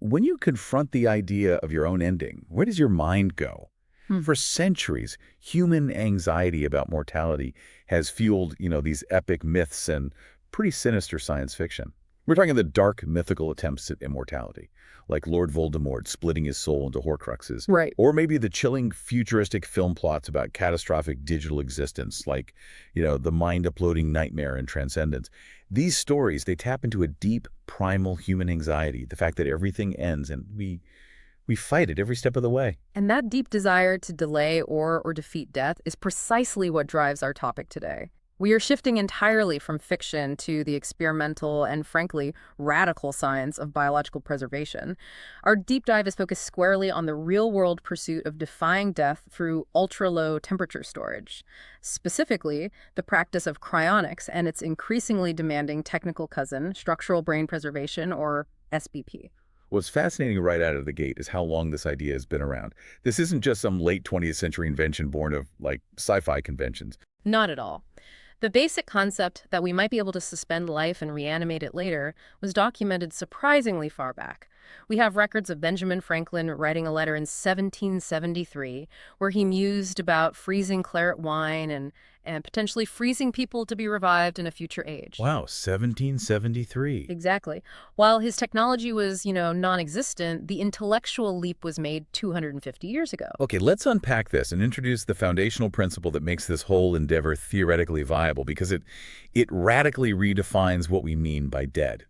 when you confront the idea of your own ending, where does your mind go? Hmm. For centuries, human anxiety about mortality has fueled, these epic myths and pretty sinister science fiction. We're talking the dark mythical attempts at immortality, like Lord Voldemort splitting his soul into Horcruxes. Right. Or maybe the chilling futuristic film plots about catastrophic digital existence, like, the mind-uploading nightmare and transcendence. These stories, they tap into a deep, primal human anxiety, the fact that everything ends and we fight it every step of the way. And that deep desire to delay or defeat death is precisely what drives our topic today. We are shifting entirely from fiction to the experimental and, frankly, radical science of biological preservation. Our deep dive is focused squarely on the real-world pursuit of defying death through ultra-low temperature storage. Specifically, the practice of cryonics and its increasingly demanding technical cousin, structural brain preservation, or SBP. What's fascinating right out of the gate is how long this idea has been around. This isn't just some late 20th century invention born of, sci-fi conventions. Not at all. The basic concept that we might be able to suspend life and reanimate it later was documented surprisingly far back. We have records of Benjamin Franklin writing a letter in 1773 where he mused about freezing claret wine and potentially freezing people to be revived in a future age. Wow, 1773. Exactly. While his technology was, non-existent, the intellectual leap was made 250 years ago. Okay, let's unpack this and introduce the foundational principle that makes this whole endeavor theoretically viable, because it radically redefines what we mean by dead.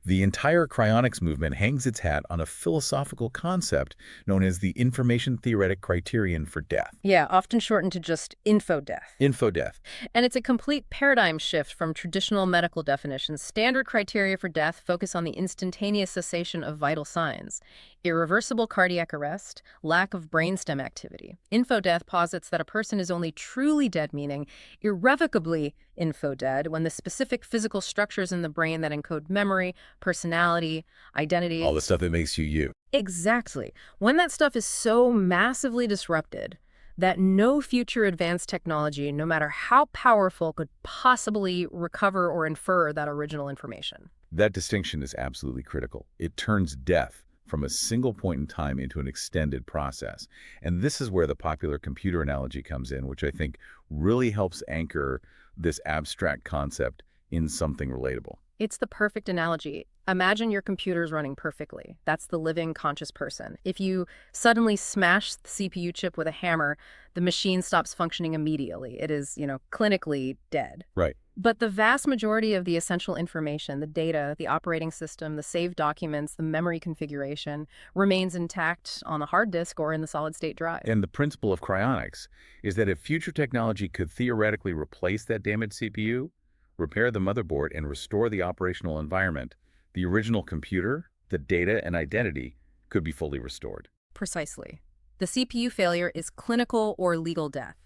The entire cryonics movement hangs its hat on a philosophical concept known as the information theoretic criterion for death. Yeah, often shortened to just info-death. Info-death. And it's a complete paradigm shift from traditional medical definitions. Standard criteria for death focus on the instantaneous cessation of vital signs, irreversible cardiac arrest, lack of brainstem activity. Info-death posits that a person is only truly dead, meaning irrevocably info-dead, when the specific physical structures in the brain that encode memory, personality, identity. All the stuff that makes you you. Exactly. When that stuff is so massively disrupted that no future advanced technology, no matter how powerful, could possibly recover or infer that original information. That distinction is absolutely critical. It turns death from a single point in time into an extended process. And this is where the popular computer analogy comes in, which I think really helps anchor this abstract concept in something relatable. It's the perfect analogy. Imagine your computer's running perfectly. That's the living, conscious person. If you suddenly smash the CPU chip with a hammer, the machine stops functioning immediately. It is, clinically dead. Right. But the vast majority of the essential information, the data, the operating system, the saved documents, the memory configuration, remains intact on the hard disk or in the solid-state drive. And the principle of cryonics is that if future technology could theoretically replace that damaged CPU, repair the motherboard, and restore the operational environment, the original computer, the data, and identity could be fully restored. Precisely. The CPU failure is clinical or legal death.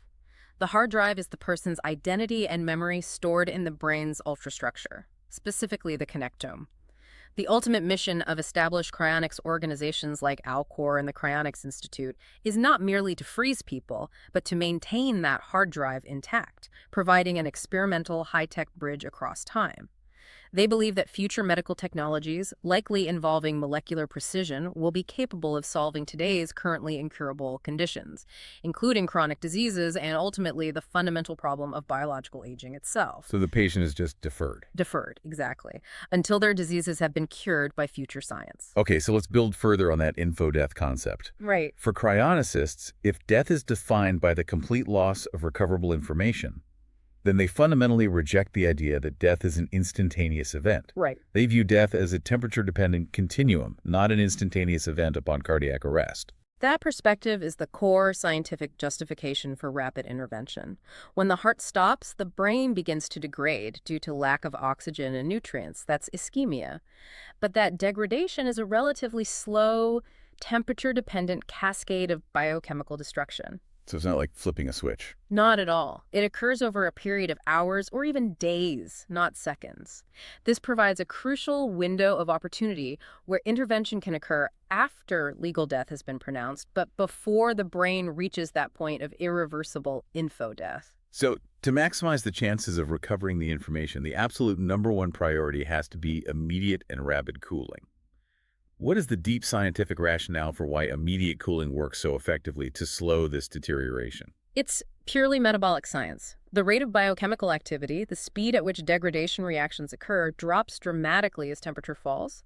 The hard drive is the person's identity and memory stored in the brain's ultrastructure, specifically the connectome. The ultimate mission of established cryonics organizations like Alcor and the Cryonics Institute is not merely to freeze people, but to maintain that hard drive intact, providing an experimental high-tech bridge across time. They believe that future medical technologies, likely involving molecular precision, will be capable of solving today's currently incurable conditions, including chronic diseases and ultimately the fundamental problem of biological aging itself. So the patient is just deferred. Deferred, exactly, until their diseases have been cured by future science. Okay, so let's build further on that info-death concept. Right. For cryonicists, if death is defined by the complete loss of recoverable information, then they fundamentally reject the idea that death is an instantaneous event. Right. They view death as a temperature-dependent continuum, not an instantaneous event upon cardiac arrest. That perspective is the core scientific justification for rapid intervention. When the heart stops, the brain begins to degrade due to lack of oxygen and nutrients. That's ischemia. But that degradation is a relatively slow, temperature-dependent cascade of biochemical destruction. So it's not like flipping a switch. Not at all. It occurs over a period of hours or even days, not seconds. This provides a crucial window of opportunity where intervention can occur after legal death has been pronounced, but before the brain reaches that point of irreversible info-death. So to maximize the chances of recovering the information, the absolute #1 priority has to be immediate and rapid cooling. What is the deep scientific rationale for why immediate cooling works so effectively to slow this deterioration? It's purely metabolic science. The rate of biochemical activity, the speed at which degradation reactions occur, drops dramatically as temperature falls.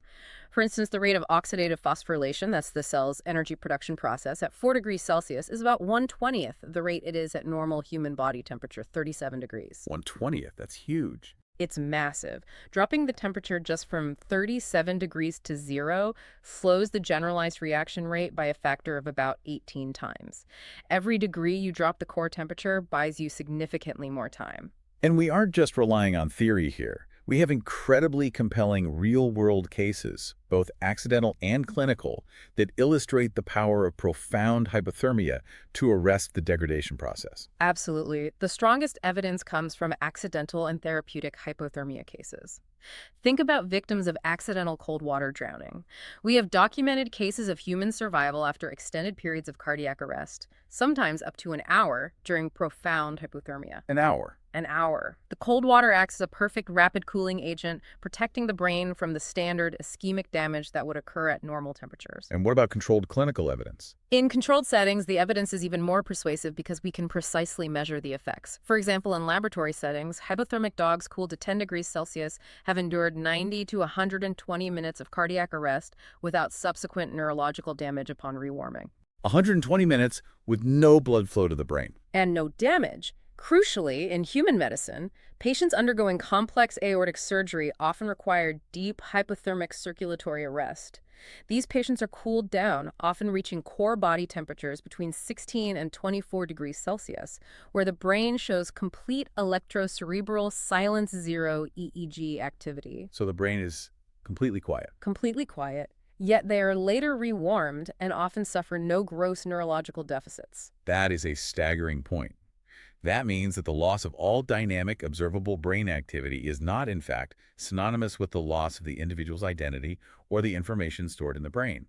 For instance, the rate of oxidative phosphorylation, that's the cell's energy production process, at 4 degrees Celsius is about 1/20th the rate it is at normal human body temperature, 37 degrees. 1/20th, that's huge. It's massive. Dropping the temperature just from 37 degrees to 0 slows the generalized reaction rate by a factor of about 18 times. Every degree you drop the core temperature buys you significantly more time. And we aren't just relying on theory here. We have incredibly compelling real-world cases, both accidental and clinical, that illustrate the power of profound hypothermia to arrest the degradation process. Absolutely. The strongest evidence comes from accidental and therapeutic hypothermia cases. Think about victims of accidental cold water drowning. We have documented cases of human survival after extended periods of cardiac arrest, sometimes up to an hour during profound hypothermia. An hour. An hour. The cold water acts as a perfect rapid cooling agent, protecting the brain from the standard ischemic damage that would occur at normal temperatures. And what about controlled clinical evidence? In controlled settings, the evidence is even more persuasive because we can precisely measure the effects. For example, in laboratory settings, hypothermic dogs cooled to 10 degrees Celsius have endured 90 to 120 minutes of cardiac arrest without subsequent neurological damage upon rewarming. 120 minutes with no blood flow to the brain. And no damage. Crucially, in human medicine, patients undergoing complex aortic surgery often require deep hypothermic circulatory arrest. These patients are cooled down, often reaching core body temperatures between 16 and 24 degrees Celsius, where the brain shows complete electrocerebral silence zero EEG activity. So the brain is completely quiet. Completely quiet, yet they are later rewarmed and often suffer no gross neurological deficits. That is a staggering point. That means that the loss of all dynamic, observable brain activity is not, in fact, synonymous with the loss of the individual's identity or the information stored in the brain.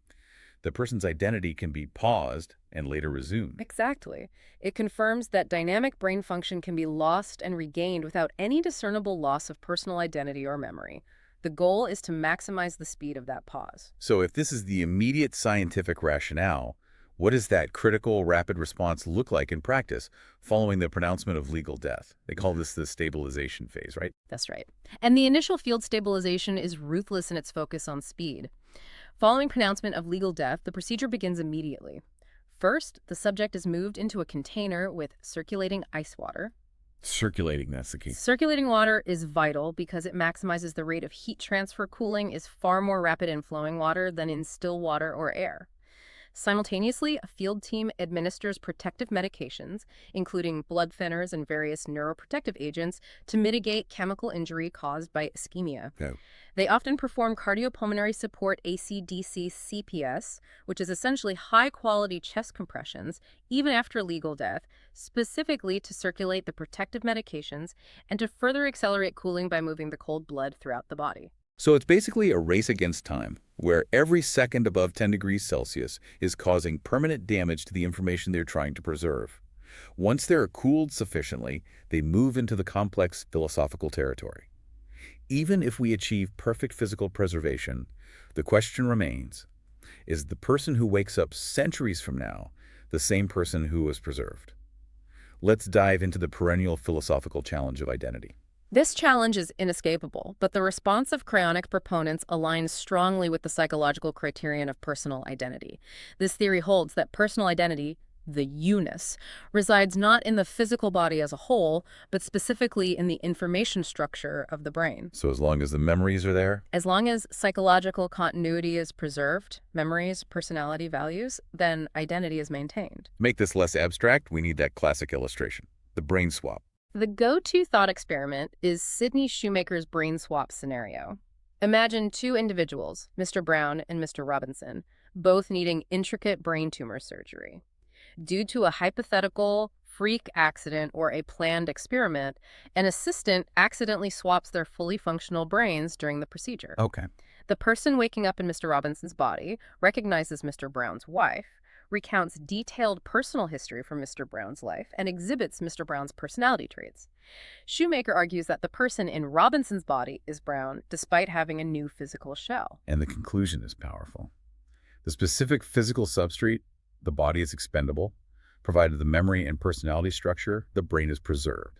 The person's identity can be paused and later resumed. Exactly. It confirms that dynamic brain function can be lost and regained without any discernible loss of personal identity or memory. The goal is to maximize the speed of that pause. So if this is the immediate scientific rationale, what does that critical, rapid response look like in practice following the pronouncement of legal death? They call this the stabilization phase, right? That's right. And the initial field stabilization is ruthless in its focus on speed. Following pronouncement of legal death, the procedure begins immediately. First, the subject is moved into a container with circulating ice water. Circulating, that's the key. Circulating water is vital because it maximizes the rate of heat transfer. Cooling is far more rapid in flowing water than in still water or air. Simultaneously, a field team administers protective medications, including blood thinners and various neuroprotective agents, to mitigate chemical injury caused by ischemia. Okay. They often perform cardiopulmonary support ACDC CPS, which is essentially high-quality chest compressions, even after legal death, specifically to circulate the protective medications and to further accelerate cooling by moving the cold blood throughout the body. So it's basically a race against time, where every second above 10 degrees Celsius is causing permanent damage to the information they're trying to preserve. Once they're cooled sufficiently, they move into the complex philosophical territory. Even if we achieve perfect physical preservation, the question remains, is the person who wakes up centuries from now the same person who was preserved? Let's dive into the perennial philosophical challenge of identity. This challenge is inescapable, but the response of cryonic proponents aligns strongly with the psychological criterion of personal identity. This theory holds that personal identity, the you-ness, resides not in the physical body as a whole, but specifically in the information structure of the brain. So as long as the memories are there? As long as psychological continuity is preserved, memories, personality, values, then identity is maintained. To make this less abstract, we need that classic illustration, the brain swap. The go-to thought experiment is Sidney Shoemaker's brain swap scenario. Imagine two individuals, Mr. Brown and Mr. Robinson, both needing intricate brain tumor surgery. Due to a hypothetical freak accident or a planned experiment, an assistant accidentally swaps their fully functional brains during the procedure. Okay. The person waking up in Mr. Robinson's body recognizes Mr. Brown's wife, recounts detailed personal history from Mr. Brown's life, and exhibits Mr. Brown's personality traits. Shoemaker argues that the person in Robinson's body is Brown, despite having a new physical shell. And the conclusion is powerful. The specific physical substrate, the body is expendable, provided the memory and personality structure, the brain is preserved.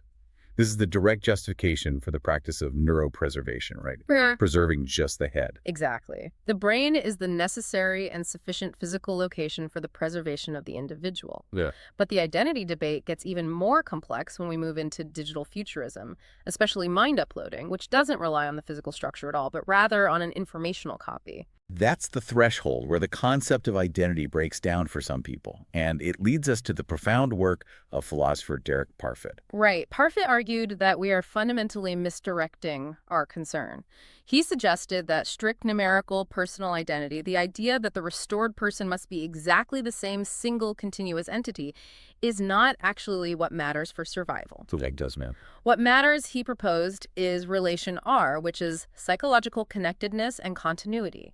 This is the direct justification for the practice of neuropreservation, right? Yeah. Preserving just the head. Exactly. The brain is the necessary and sufficient physical location for the preservation of the individual. Yeah. But the identity debate gets even more complex when we move into digital futurism, especially mind uploading, which doesn't rely on the physical structure at all, but rather on an informational copy. That's the threshold where the concept of identity breaks down for some people, and it leads us to the profound work of philosopher Derek Parfit. Right. Parfit argued that we are fundamentally misdirecting our concern. He suggested that strict numerical personal identity, the idea that the restored person must be exactly the same single continuous entity, is not actually what matters for survival. So that does, man. What matters, he proposed, is relation R, which is psychological connectedness and continuity.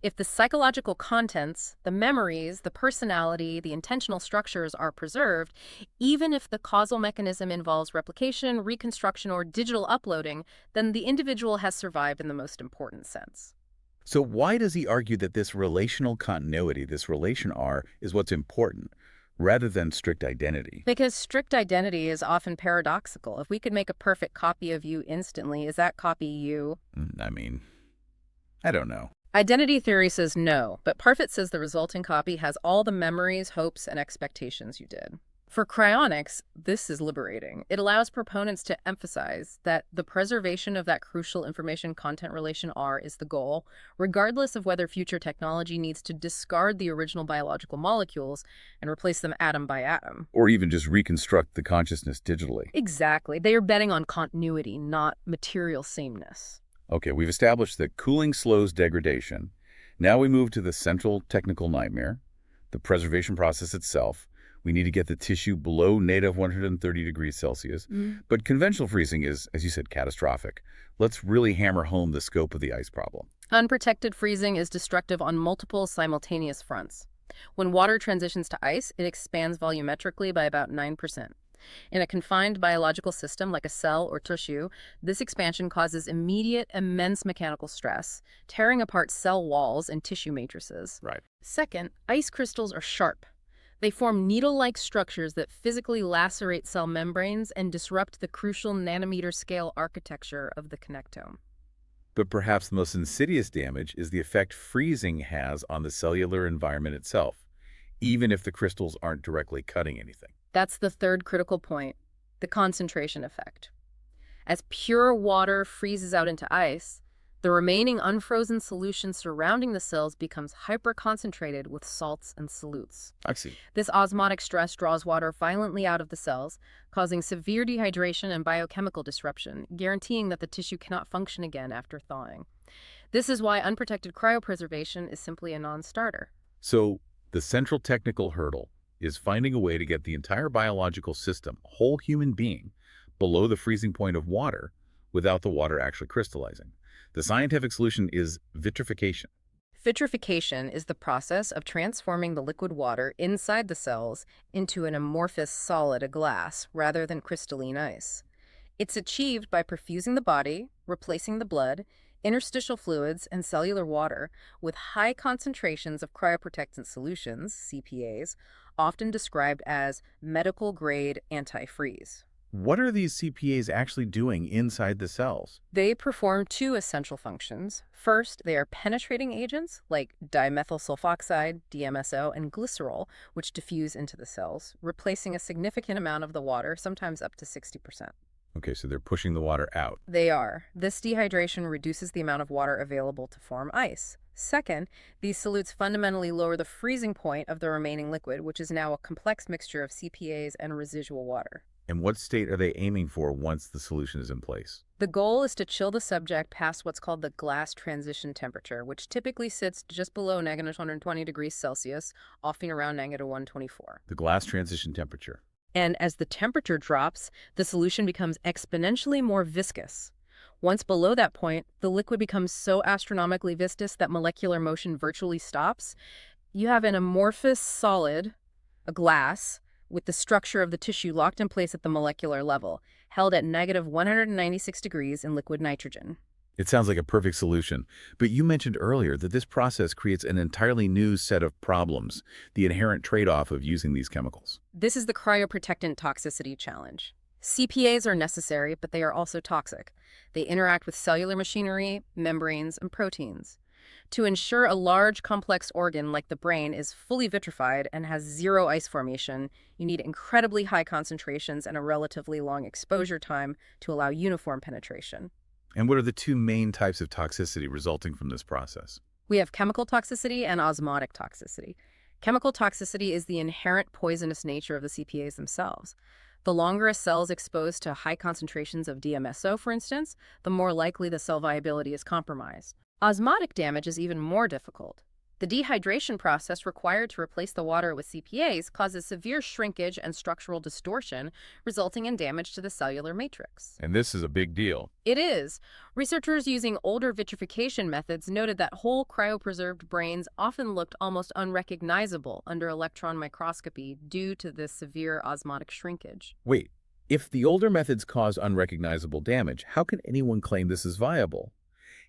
If the psychological contents, the memories, the personality, the intentional structures are preserved, even if the causal mechanism involves replication, reconstruction, or digital uploading, then the individual has survived in the most important sense. So why does he argue that this relational continuity, this relation R, is what's important, rather than strict identity? Because strict identity is often paradoxical. If we could make a perfect copy of you instantly, is that copy you? I don't know. Identity theory says no, but Parfit says the resulting copy has all the memories, hopes, and expectations you did. For cryonics, this is liberating. It allows proponents to emphasize that the preservation of that crucial information-content relation R is the goal, regardless of whether future technology needs to discard the original biological molecules and replace them atom by atom. Or even just reconstruct the consciousness digitally. Exactly. They are betting on continuity, not material sameness. Okay, we've established that cooling slows degradation. Now we move to the central technical nightmare, the preservation process itself. We need to get the tissue below native 130 degrees Celsius. But conventional freezing is, as you said, catastrophic. Let's really hammer home the scope of the ice problem. Unprotected freezing is destructive on multiple simultaneous fronts. When water transitions to ice, it expands volumetrically by about 9%. In a confined biological system like a cell or tissue, this expansion causes immediate, immense mechanical stress, tearing apart cell walls and tissue matrices. Right. Second, ice crystals are sharp. They form needle-like structures that physically lacerate cell membranes and disrupt the crucial nanometer-scale architecture of the connectome. But perhaps the most insidious damage is the effect freezing has on the cellular environment itself, even if the crystals aren't directly cutting anything. That's the third critical point, the concentration effect. As pure water freezes out into ice, the remaining unfrozen solution surrounding the cells becomes hyperconcentrated with salts and solutes. I see. This osmotic stress draws water violently out of the cells, causing severe dehydration and biochemical disruption, guaranteeing that the tissue cannot function again after thawing. This is why unprotected cryopreservation is simply a non-starter. So the central technical hurdle is finding a way to get the entire biological system, a whole human being, below the freezing point of water without the water actually crystallizing. The scientific solution is vitrification. Vitrification is the process of transforming the liquid water inside the cells into an amorphous solid, a glass, rather than crystalline ice. It's achieved by perfusing the body, replacing the blood, interstitial fluids, and cellular water with high concentrations of cryoprotectant solutions, CPAs, often described as medical-grade antifreeze. What are these CPAs actually doing inside the cells? They perform two essential functions. First, they are penetrating agents like dimethyl sulfoxide, DMSO, and glycerol, which diffuse into the cells, replacing a significant amount of the water, sometimes up to 60%. Okay, so they're pushing the water out. They are. This dehydration reduces the amount of water available to form ice. Second, these solutes fundamentally lower the freezing point of the remaining liquid, which is now a complex mixture of CPAs and residual water. And what state are they aiming for once the solution is in place? The goal is to chill the subject past what's called the glass transition temperature, which typically sits just below negative 120 degrees Celsius, often around negative 124. The glass transition temperature. And as the temperature drops, the solution becomes exponentially more viscous. Once below that point, the liquid becomes so astronomically viscous that molecular motion virtually stops. You have an amorphous solid, a glass, with the structure of the tissue locked in place at the molecular level, held at negative 196 degrees in liquid nitrogen. It sounds like a perfect solution. But you mentioned earlier that this process creates an entirely new set of problems, the inherent trade-off of using these chemicals. This is the cryoprotectant toxicity challenge. CPAs are necessary, but they are also toxic. They interact with cellular machinery, membranes, and proteins. To ensure a large, complex organ like the brain is fully vitrified and has zero ice formation, you need incredibly high concentrations and a relatively long exposure time to allow uniform penetration. And what are the two main types of toxicity resulting from this process? We have chemical toxicity and osmotic toxicity. Chemical toxicity is the inherent poisonous nature of the CPAs themselves. The longer a cell is exposed to high concentrations of DMSO, for instance, the more likely the cell viability is compromised. Osmotic damage is even more difficult. The dehydration process required to replace the water with CPAs causes severe shrinkage and structural distortion, resulting in damage to the cellular matrix. And this is a big deal. It is. Researchers using older vitrification methods noted that whole cryopreserved brains often looked almost unrecognizable under electron microscopy due to this severe osmotic shrinkage. Wait, if the older methods cause unrecognizable damage, how can anyone claim this is viable?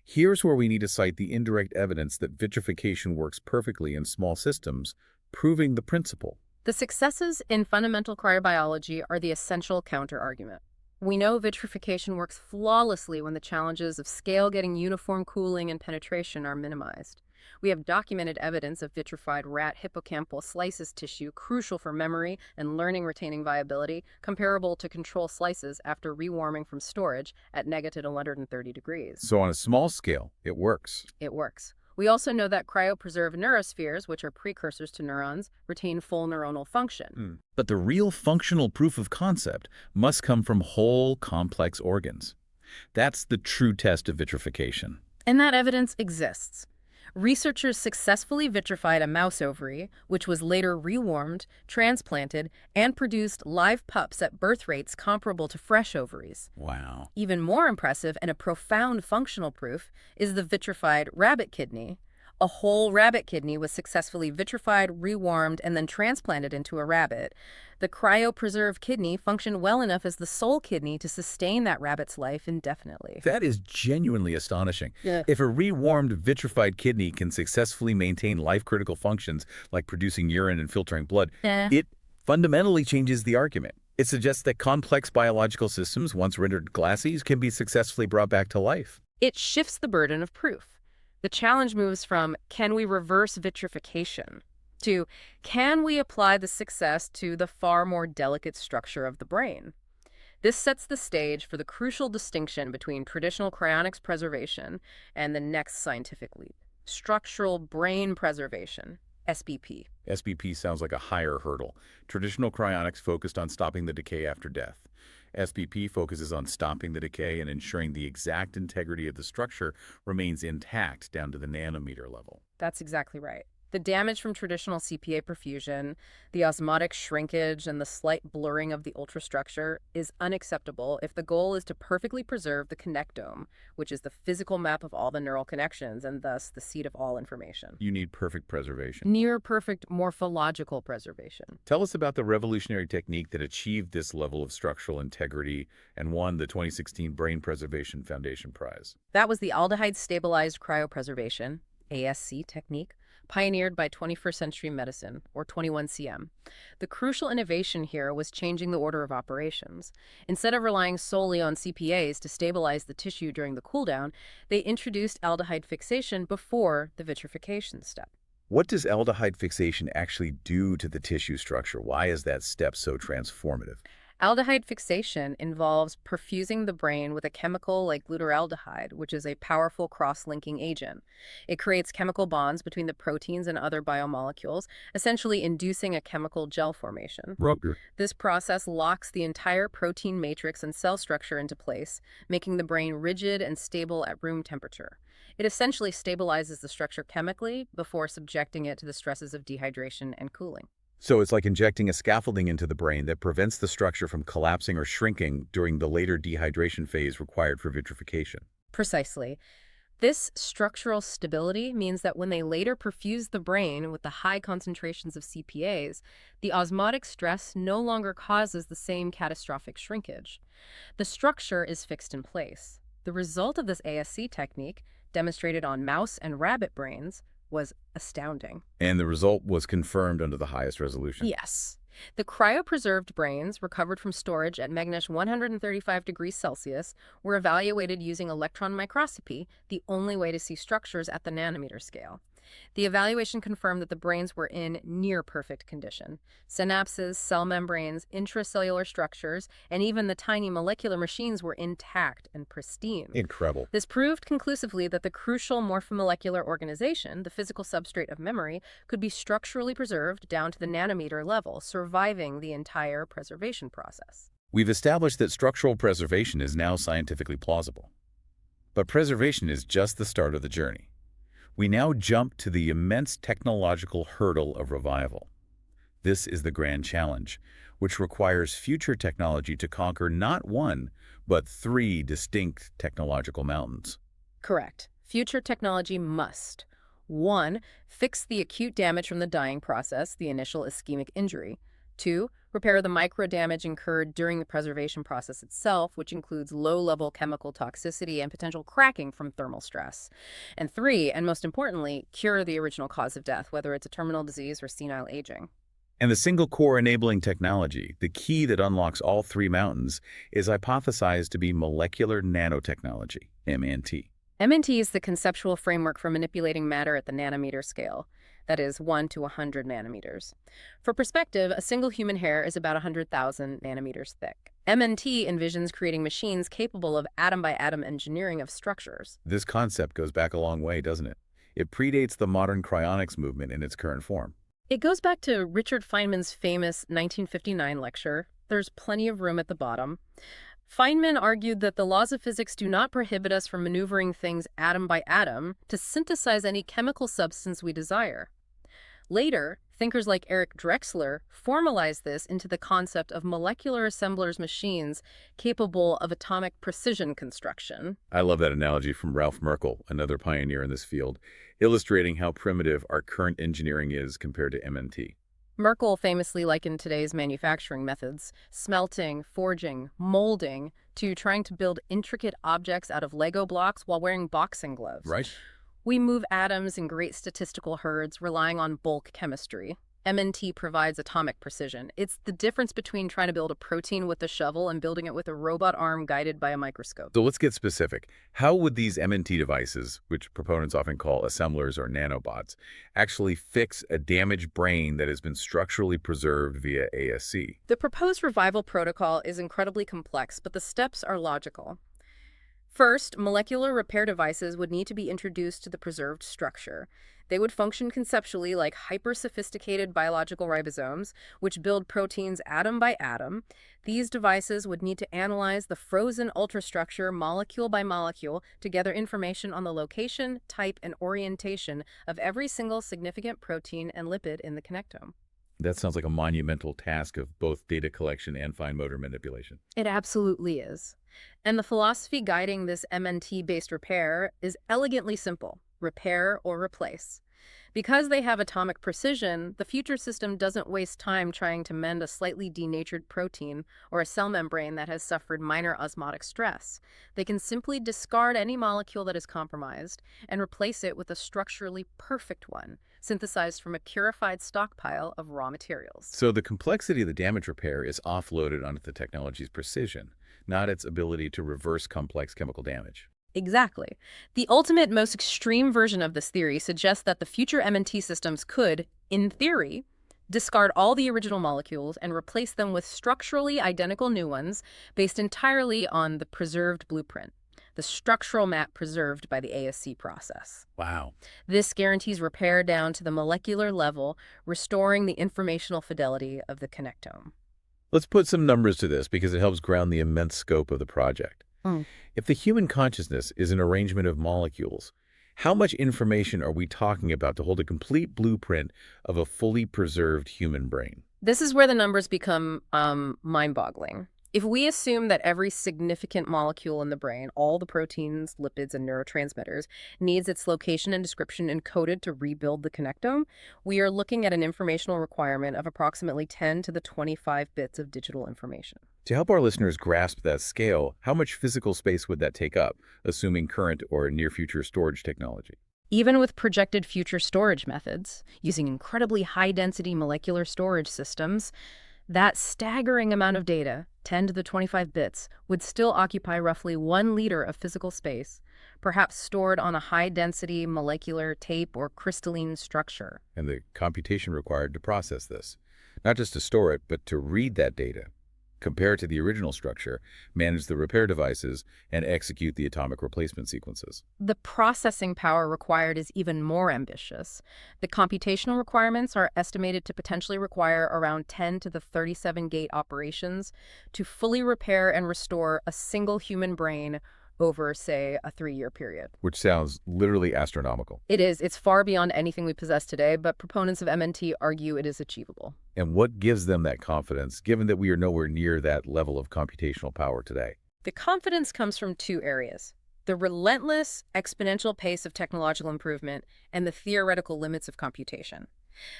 Here's where we need to cite the indirect evidence that vitrification works perfectly in small systems, proving the principle. The successes in fundamental cryobiology are the essential counter-argument. We know vitrification works flawlessly when the challenges of scale getting uniform cooling and penetration are minimized. We have documented evidence of vitrified rat hippocampal slices tissue crucial for memory and learning retaining viability, comparable to control slices after rewarming from storage at negative 130 degrees. So on a small scale, it works. It works. We also know that cryopreserved neurospheres, which are precursors to neurons, retain full neuronal function. But the real functional proof of concept must come from whole, complex organs. That's the true test of vitrification. And that evidence exists. Researchers successfully vitrified a mouse ovary, which was later rewarmed, transplanted, and produced live pups at birth rates comparable to fresh ovaries. Wow. Even more impressive and a profound functional proof is the vitrified rabbit kidney. A whole rabbit kidney was successfully vitrified, rewarmed, and then transplanted into a rabbit. The cryopreserved kidney functioned well enough as the sole kidney to sustain that rabbit's life indefinitely. That is genuinely astonishing. Yeah. If a rewarmed, vitrified kidney can successfully maintain life-critical functions like producing urine and filtering blood, it fundamentally changes the argument. It suggests that complex biological systems, once rendered glassy, can be successfully brought back to life. It shifts the burden of proof. The challenge moves from, can we reverse vitrification, to, can we apply the success to the far more delicate structure of the brain? This sets the stage for the crucial distinction between traditional cryonics preservation and the next scientific leap, structural brain preservation, SBP. SBP sounds like a higher hurdle. Traditional cryonics focused on stopping the decay after death. SBP focuses on stopping the decay and ensuring the exact integrity of the structure remains intact down to the nanometer level. That's exactly right. The damage from traditional CPA perfusion, the osmotic shrinkage, and the slight blurring of the ultrastructure is unacceptable if the goal is to perfectly preserve the connectome, which is the physical map of all the neural connections and thus the seat of all information. You need perfect preservation. Near perfect morphological preservation. Tell us about the revolutionary technique that achieved this level of structural integrity and won the 2016 Brain Preservation Foundation Prize. That was the aldehyde-stabilized cryopreservation, ASC technique, pioneered by 21st Century Medicine, or 21CM. The crucial innovation here was changing the order of operations. Instead of relying solely on CPAs to stabilize the tissue during the cooldown, they introduced aldehyde fixation before the vitrification step. What does aldehyde fixation actually do to the tissue structure? Why is that step so transformative? Aldehyde fixation involves perfusing the brain with a chemical like glutaraldehyde, which is a powerful cross-linking agent. It creates chemical bonds between the proteins and other biomolecules, essentially inducing a chemical gel formation. This process locks the entire protein matrix and cell structure into place, making the brain rigid and stable at room temperature. It essentially stabilizes the structure chemically before subjecting it to the stresses of dehydration and cooling. So it's like injecting a scaffolding into the brain that prevents the structure from collapsing or shrinking during the later dehydration phase required for vitrification. Precisely. This structural stability means that when they later perfuse the brain with the high concentrations of CPAs, the osmotic stress no longer causes the same catastrophic shrinkage. The structure is fixed in place. The result of this ASC technique, demonstrated on mouse and rabbit brains, was astounding. And the result was confirmed under the highest resolution. Yes. The cryopreserved brains, recovered from storage at Megnish 135 degrees Celsius, were evaluated using electron microscopy, the only way to see structures at the nanometer scale. The evaluation confirmed that the brains were in near-perfect condition. Synapses, cell membranes, intracellular structures, and even the tiny molecular machines were intact and pristine. Incredible. This proved conclusively that the crucial morphomolecular organization, the physical substrate of memory, could be structurally preserved down to the nanometer level, surviving the entire preservation process. We've established that structural preservation is now scientifically plausible. But preservation is just the start of the journey. We now jump to the immense technological hurdle of revival. This is the grand challenge, which requires future technology to conquer not one, but three distinct technological mountains. Correct. Future technology must: 1. Fix the acute damage from the dying process, the initial ischemic injury. 2. Repair the micro-damage incurred during the preservation process itself, which includes low-level chemical toxicity and potential cracking from thermal stress. And 3, and most importantly, cure the original cause of death, whether it's a terminal disease or senile aging. And the single core enabling technology, the key that unlocks all three mountains, is hypothesized to be molecular nanotechnology, MNT. MNT is the conceptual framework for manipulating matter at the nanometer scale, that is 1 to 100 nanometers. For perspective, a single human hair is about 100,000 nanometers thick. MNT envisions creating machines capable of atom-by-atom engineering of structures. This concept goes back a long way, doesn't it? It predates the modern cryonics movement in its current form. It goes back to Richard Feynman's famous 1959 lecture, "There's Plenty of Room at the Bottom." Feynman argued that the laws of physics do not prohibit us from maneuvering things atom by atom to synthesize any chemical substance we desire. Later, thinkers like Eric Drexler formalized this into the concept of molecular assemblers machines capable of atomic precision construction. I love that analogy from Ralph Merkle, another pioneer in this field, illustrating how primitive our current engineering is compared to MNT. Merkle famously likened today's manufacturing methods, smelting, forging, molding, to trying to build intricate objects out of Lego blocks while wearing boxing gloves. Right? We move atoms in great statistical herds, relying on bulk chemistry. MNT provides atomic precision. It's the difference between trying to build a protein with a shovel and building it with a robot arm guided by a microscope. So let's get specific. How would these MNT devices, which proponents often call assemblers or nanobots, actually fix a damaged brain that has been structurally preserved via ASC? The proposed revival protocol is incredibly complex, but the steps are logical. First, molecular repair devices would need to be introduced to the preserved structure. They would function conceptually like hyper-sophisticated biological ribosomes, which build proteins atom by atom. These devices would need to analyze the frozen ultrastructure molecule by molecule to gather information on the location, type, and orientation of every single significant protein and lipid in the connectome. That sounds like a monumental task of both data collection and fine motor manipulation. It absolutely is. And the philosophy guiding this MNT-based repair is elegantly simple: repair or replace. Because they have atomic precision, the future system doesn't waste time trying to mend a slightly denatured protein or a cell membrane that has suffered minor osmotic stress. They can simply discard any molecule that is compromised and replace it with a structurally perfect one, synthesized from a purified stockpile of raw materials. So the complexity of the damage repair is offloaded onto the technology's precision, not its ability to reverse complex chemical damage. Exactly. The ultimate, most extreme version of this theory suggests that the future MNT systems could, in theory, discard all the original molecules and replace them with structurally identical new ones based entirely on the preserved blueprint, the structural map preserved by the ASC process. Wow. This guarantees repair down to the molecular level, restoring the informational fidelity of the connectome. Let's put some numbers to this because it helps ground the immense scope of the project. If the human consciousness is an arrangement of molecules, how much information are we talking about to hold a complete blueprint of a fully preserved human brain? This is where the numbers become mind-boggling. If we assume that every significant molecule in the brain, all the proteins, lipids, and neurotransmitters, needs its location and description encoded to rebuild the connectome, we are looking at an informational requirement of approximately 10 to the 25 bits of digital information. To help our listeners grasp that scale, how much physical space would that take up, assuming current or near-future storage technology? Even with projected future storage methods, using incredibly high-density molecular storage systems, that staggering amount of data, 10 to the 25 bits, would still occupy roughly 1 liter of physical space, perhaps stored on a high-density molecular tape or crystalline structure. And the computation required to process this, not just to store it, but to read that data, compare it to the original structure, manage the repair devices, and execute the atomic replacement sequences. The processing power required is even more ambitious. The computational requirements are estimated to potentially require around 10 to the 37 gate operations to fully repair and restore a single human brain over, say, a 3-year period. Which sounds literally astronomical. It is. It's far beyond anything we possess today, but proponents of MNT argue it is achievable. And what gives them that confidence, given that we are nowhere near that level of computational power today? The confidence comes from 2 areas: the relentless, exponential pace of technological improvement and the theoretical limits of computation.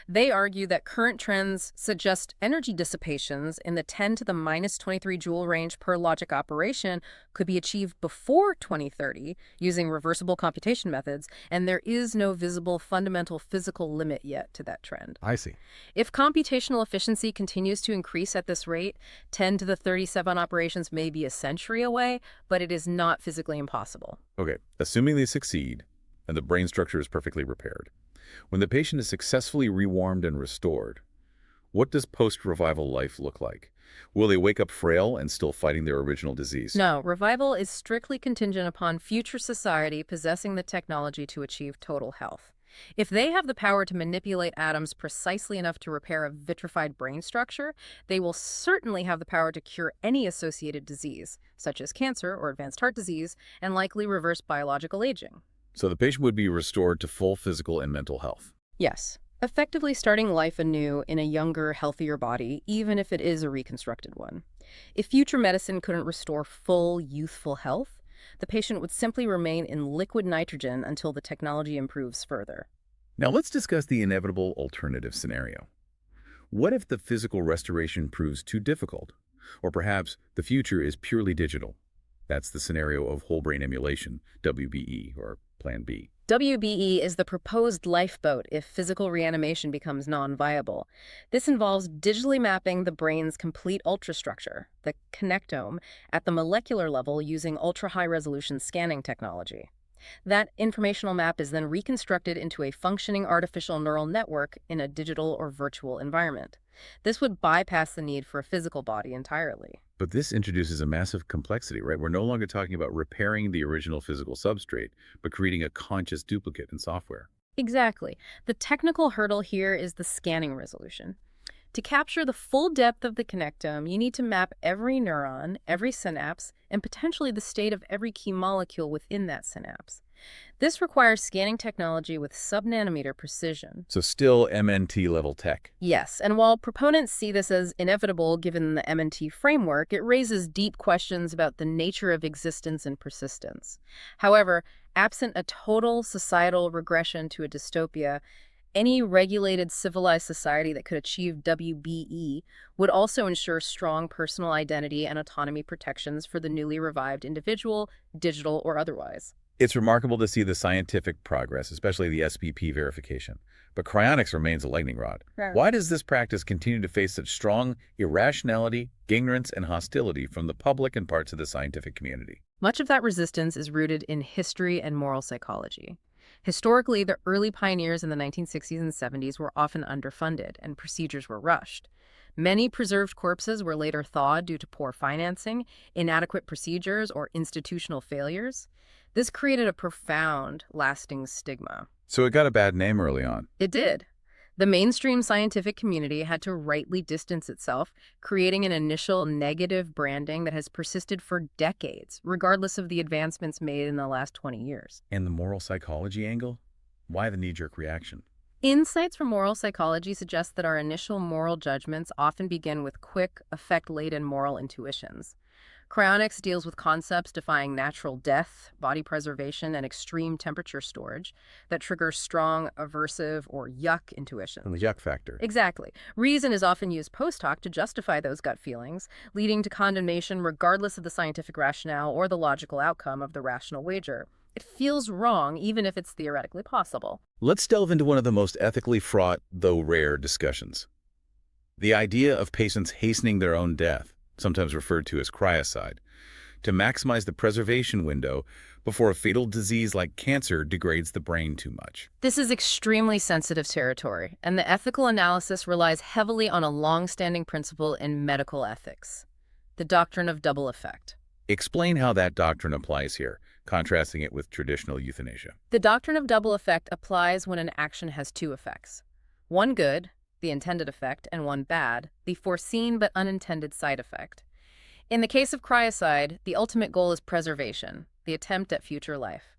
They argue that current trends suggest energy dissipations in the 10 to the minus 23 joule range per logic operation could be achieved before 2030 using reversible computation methods, and there is no visible fundamental physical limit yet to that trend. I see. If computational efficiency continues to increase at this rate, 10 to the 37 operations may be a century away, but it is not physically impossible. Okay, assuming they succeed and the brain structure is perfectly repaired, when the patient is successfully rewarmed and restored, what does post-revival life look like? Will they wake up frail and still fighting their original disease? No, revival is strictly contingent upon future society possessing the technology to achieve total health. If they have the power to manipulate atoms precisely enough to repair a vitrified brain structure, they will certainly have the power to cure any associated disease, such as cancer or advanced heart disease, and likely reverse biological aging. So the patient would be restored to full physical and mental health. Yes, effectively starting life anew in a younger, healthier body, even if it is a reconstructed one. If future medicine couldn't restore full, youthful health, the patient would simply remain in liquid nitrogen until the technology improves further. Now let's discuss the inevitable alternative scenario. What if the physical restoration proves too difficult? Or perhaps the future is purely digital? That's the scenario of whole brain emulation, WBE, or Plan B. WBE is the proposed lifeboat if physical reanimation becomes non-viable. This involves digitally mapping the brain's complete ultrastructure, the connectome, at the molecular level using ultra-high-resolution scanning technology. That informational map is then reconstructed into a functioning artificial neural network in a digital or virtual environment. This would bypass the need for a physical body entirely. But this introduces a massive complexity, right? We're no longer talking about repairing the original physical substrate, but creating a conscious duplicate in software. Exactly. The technical hurdle here is the scanning resolution. To capture the full depth of the connectome, you need to map every neuron, every synapse, and potentially the state of every key molecule within that synapse. This requires scanning technology with sub-nanometer precision. So still MNT-level tech. Yes, and while proponents see this as inevitable given the MNT framework, it raises deep questions about the nature of existence and persistence. However, absent a total societal regression to a dystopia, any regulated civilized society that could achieve WBE would also ensure strong personal identity and autonomy protections for the newly revived individual, digital or otherwise. It's remarkable to see the scientific progress, especially the SPP verification. But cryonics remains a lightning rod. Right. Why does this practice continue to face such strong irrationality, ignorance, and hostility from the public and parts of the scientific community? Much of that resistance is rooted in history and moral psychology. Historically, the early pioneers in the 1960s and 70s were often underfunded, and procedures were rushed. Many preserved corpses were later thawed due to poor financing, inadequate procedures, or institutional failures. This created a profound, lasting stigma. So it got a bad name early on. It did. The mainstream scientific community had to rightly distance itself, creating an initial negative branding that has persisted for decades, regardless of the advancements made in the last 20 years. And the moral psychology angle? Why the knee-jerk reaction? Insights from moral psychology suggest that our initial moral judgments often begin with quick, affect-laden moral intuitions. Cryonics deals with concepts defying natural death, body preservation, and extreme temperature storage that trigger strong, aversive, or yuck intuitions. And the yuck factor. Exactly. Reason is often used post hoc to justify those gut feelings, leading to condemnation regardless of the scientific rationale or the logical outcome of the rational wager. It feels wrong, even if it's theoretically possible. Let's delve into one of the most ethically fraught, though rare, discussions. The idea of patients hastening their own death, sometimes referred to as cryocide, to maximize the preservation window before a fatal disease like cancer degrades the brain too much. This is extremely sensitive territory, and the ethical analysis relies heavily on a long-standing principle in medical ethics, the doctrine of double effect. Explain how that doctrine applies here, contrasting it with traditional euthanasia. The doctrine of double effect applies when an action has two effects. One good, the intended effect, and one bad, the foreseen but unintended side effect. In the case of cryocide, the ultimate goal is preservation, the attempt at future life.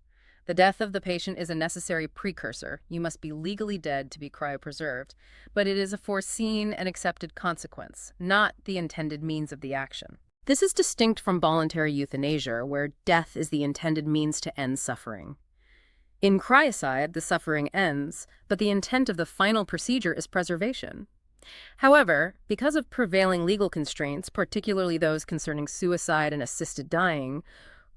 The death of the patient is a necessary precursor. You must be legally dead to be cryopreserved, but it is a foreseen and accepted consequence, not the intended means of the action. This is distinct from voluntary euthanasia, where death is the intended means to end suffering. In cryocide, the suffering ends, but the intent of the final procedure is preservation. However, because of prevailing legal constraints, particularly those concerning suicide and assisted dying,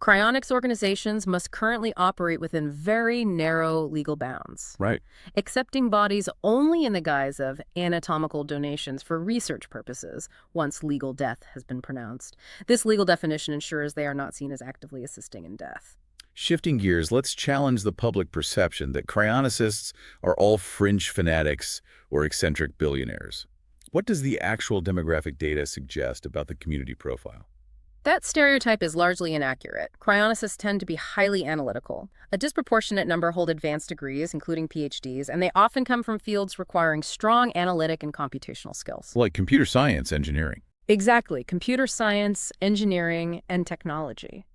cryonics organizations must currently operate within very narrow legal bounds, Right. accepting bodies only in the guise of anatomical donations for research purposes once legal death has been pronounced. This legal definition ensures they are not seen as actively assisting in death. Shifting gears, let's challenge the public perception that cryonicists are all fringe fanatics or eccentric billionaires. What does the actual demographic data suggest about the community profile? That stereotype is largely inaccurate. Cryonicists tend to be highly analytical. A disproportionate number hold advanced degrees, including PhDs, and they often come from fields requiring strong analytic and computational skills. Like computer science, engineering. Exactly, computer science, engineering, and technology.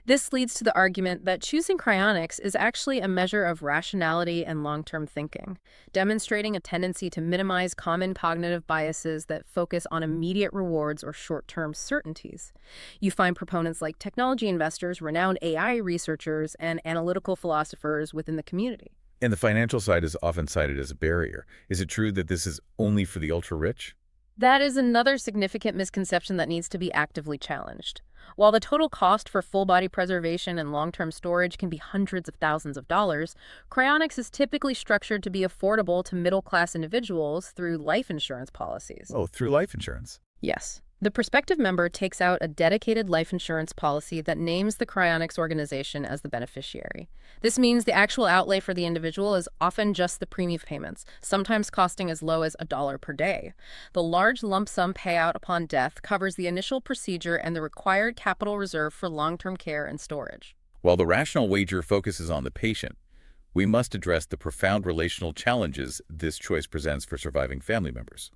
This leads to the argument that choosing cryonics is actually a measure of rationality and long-term thinking, demonstrating a tendency to minimize common cognitive biases that focus on immediate rewards or short-term certainties. You find proponents like technology investors, renowned AI researchers, and analytical philosophers within the community. And the financial side is often cited as a barrier. Is it true that this is only for the ultra-rich? That is another significant misconception that needs to be actively challenged. While the total cost for full-body preservation and long-term storage can be hundreds of thousands of dollars, cryonics is typically structured to be affordable to middle-class individuals through life insurance policies. Oh, through life insurance. Yes. The prospective member takes out a dedicated life insurance policy that names the cryonics organization as the beneficiary. This means the actual outlay for the individual is often just the premium payments, sometimes costing as low as $1 per day. The large lump sum payout upon death covers the initial procedure and the required capital reserve for long-term care and storage. While the rational wager focuses on the patient, we must address the profound relational challenges this choice presents for surviving family members.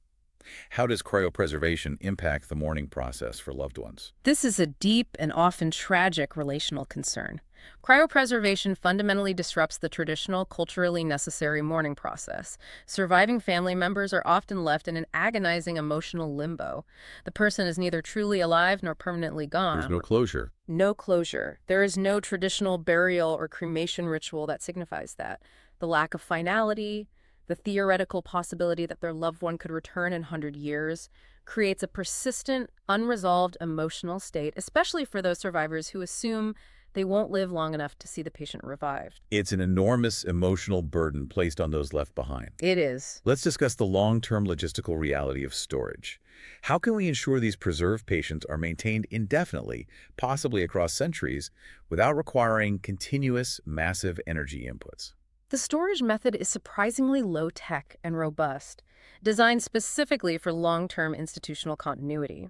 How does cryopreservation impact the mourning process for loved ones? This is a deep and often tragic relational concern. Cryopreservation fundamentally disrupts the traditional, culturally necessary mourning process. Surviving family members are often left in an agonizing emotional limbo. The person is neither truly alive nor permanently gone. There's no closure. No closure. There is no traditional burial or cremation ritual that signifies that. The lack of finality, the theoretical possibility that their loved one could return in 100 years, creates a persistent, unresolved emotional state, especially for those survivors who assume they won't live long enough to see the patient revived. It's an enormous emotional burden placed on those left behind. It is. Let's discuss the long-term logistical reality of storage. How can we ensure these preserved patients are maintained indefinitely, possibly across centuries, without requiring continuous, massive energy inputs? The storage method is surprisingly low-tech and robust, designed specifically for long-term institutional continuity.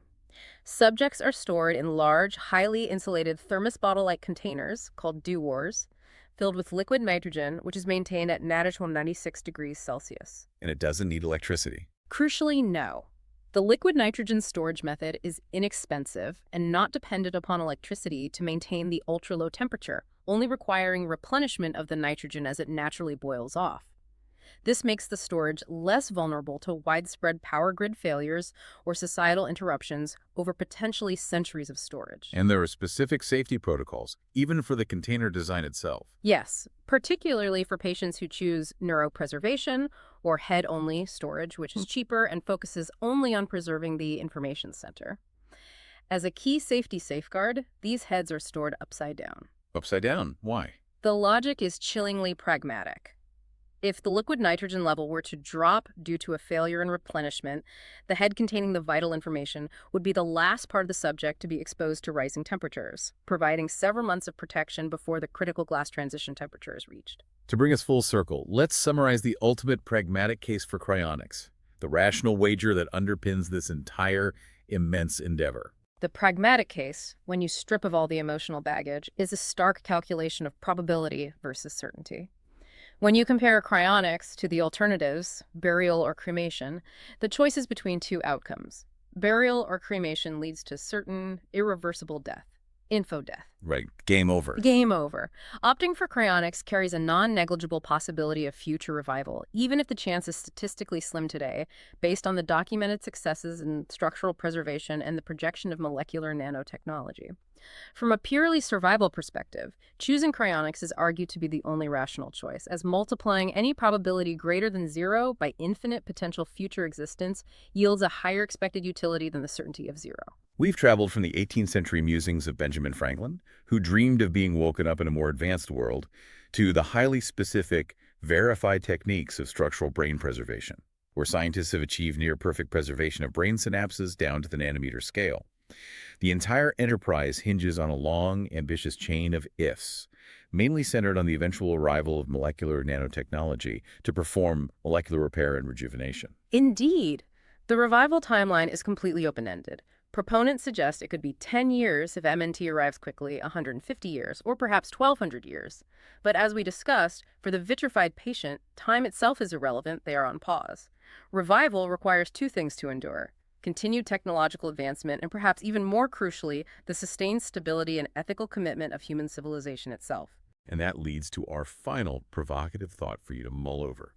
Subjects are stored in large, highly insulated thermos bottle-like containers called dewars, filled with liquid nitrogen, which is maintained at natural 96 degrees Celsius. And it doesn't need electricity. Crucially, no. The liquid nitrogen storage method is inexpensive and not dependent upon electricity to maintain the ultra-low temperature, only requiring replenishment of the nitrogen as it naturally boils off. This makes the storage less vulnerable to widespread power grid failures or societal interruptions over potentially centuries of storage. And there are specific safety protocols, even for the container design itself. Yes, particularly for patients who choose neuropreservation or head-only storage, which is cheaper and focuses only on preserving the information center. As a key safety safeguard, these heads are stored upside down. Upside down. Why? The logic is chillingly pragmatic. If the liquid nitrogen level were to drop due to a failure in replenishment, the head containing the vital information would be the last part of the subject to be exposed to rising temperatures, providing several months of protection before the critical glass transition temperature is reached. To bring us full circle, let's summarize the ultimate pragmatic case for cryonics, the rational wager that underpins this entire immense endeavor. The pragmatic case, when you strip of all the emotional baggage, is a stark calculation of probability versus certainty. When you compare cryonics to the alternatives, burial or cremation, the choice is between two outcomes. Burial or cremation leads to certain, irreversible death, info-death. Right. Game over. Game over. Opting for cryonics carries a non-negligible possibility of future revival, even if the chance is statistically slim today, based on the documented successes in structural preservation and the projection of molecular nanotechnology. From a purely survival perspective, choosing cryonics is argued to be the only rational choice, as multiplying any probability greater than zero by infinite potential future existence yields a higher expected utility than the certainty of zero. We've traveled from the 18th century musings of Benjamin Franklin, who dreamed of being woken up in a more advanced world, to the highly specific, verified techniques of structural brain preservation, where scientists have achieved near-perfect preservation of brain synapses down to the nanometer scale. The entire enterprise hinges on a long, ambitious chain of ifs, mainly centered on the eventual arrival of molecular nanotechnology to perform molecular repair and rejuvenation. Indeed, the revival timeline is completely open-ended. Proponents suggest it could be 10 years if MNT arrives quickly, 150 years, or perhaps 1,200 years. But as we discussed, for the vitrified patient, time itself is irrelevant, they are on pause. Revival requires two things to endure: continued technological advancement, and perhaps even more crucially, the sustained stability and ethical commitment of human civilization itself. And that leads to our final provocative thought for you to mull over.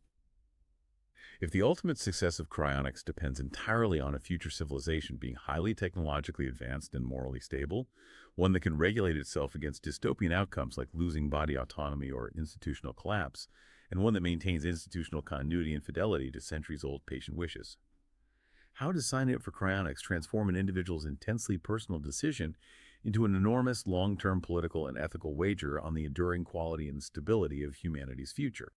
If the ultimate success of cryonics depends entirely on a future civilization being highly technologically advanced and morally stable, one that can regulate itself against dystopian outcomes like losing body autonomy or institutional collapse, and one that maintains institutional continuity and fidelity to centuries-old patient wishes, how does signing up for cryonics transform an individual's intensely personal decision into an enormous long-term political and ethical wager on the enduring quality and stability of humanity's future?